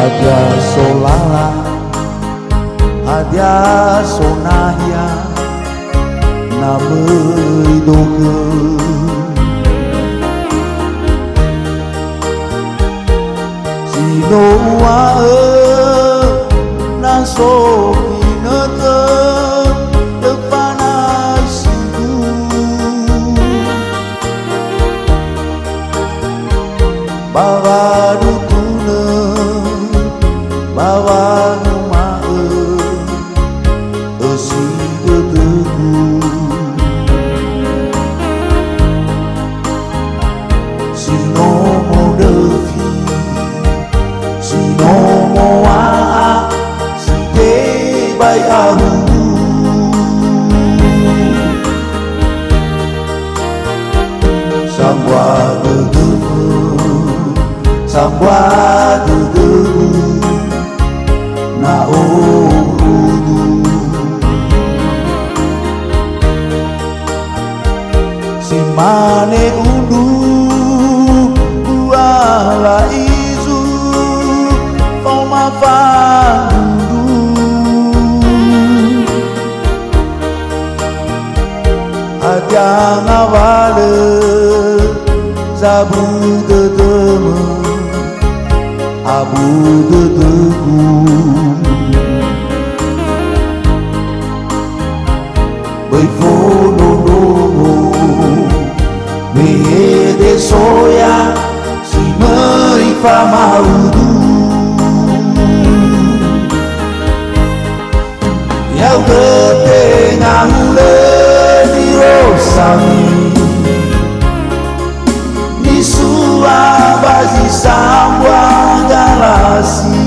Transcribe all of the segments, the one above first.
Hadia solala, hadia sonahya, namai doga. Sino wae naso kinete depanasiku, bawa dutune bawa numae esi deteku. Sino mo devi, sino mo waa, si te bai ahu. Sambwa deteku, sambwa deteku, na orudu. Simane undu buala izu foma fandu. Hadia ngawale zabu dedeme abu dedeku. Beifono nomo mehede soya si merifa maudu. Yau ketengah hule di rosami nisua bazi sambwa galasi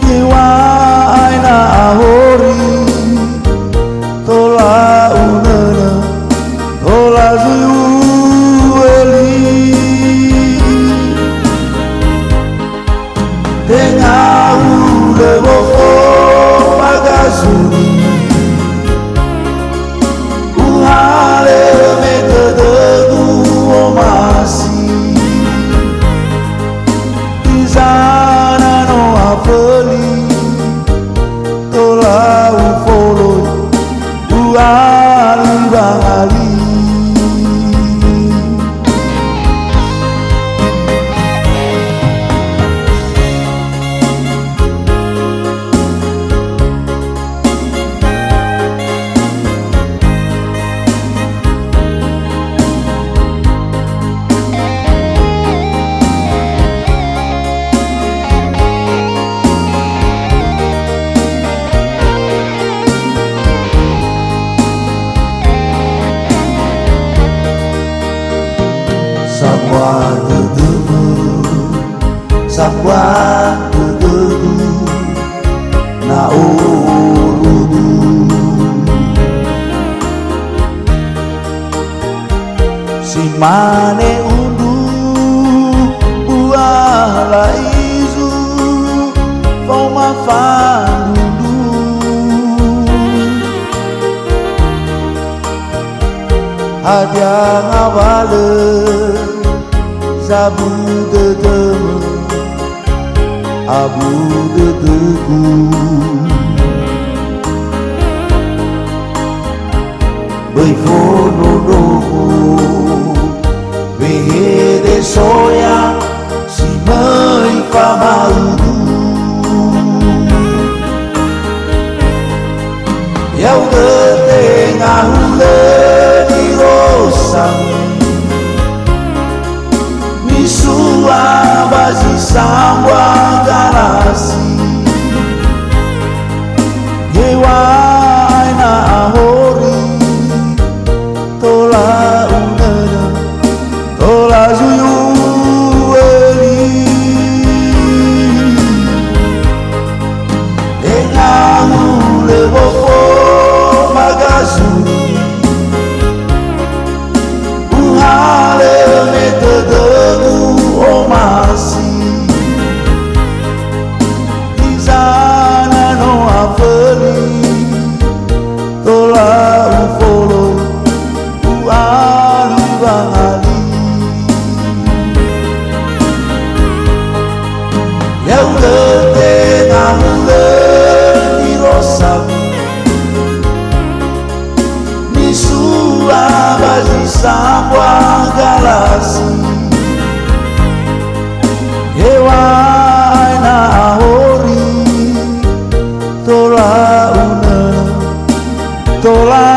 kiwa aina ahori tola unana tola zueli tengah ule bofo magazuni uhale metode omasi izana no apeli tola ufolo uali bangali. Sabwa dedemu, sabwa dedemu, na orudu. Simane undu buala izu foma fandu. Hadia ngawale zabu dedeme abu dedeku. Beifono nomo mehede soya si merifa maudu. Yau ketengah hule di rosami nisua bazi sambwa galasi yewa aina ahori tola unana tola zuyueli tengah ule bofo magazuni sebuah galaksi Ewai na hori Tola una Tola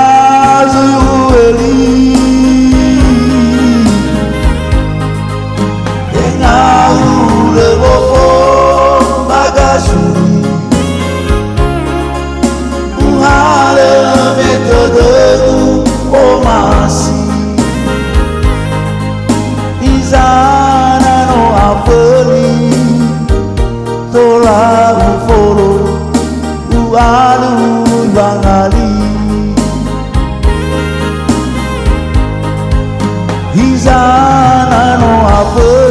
zueli Engau lewofo bagasuri Uhale metodegu omasi Izana no afeli Tola ufolo Ualu bangali Izana no afeli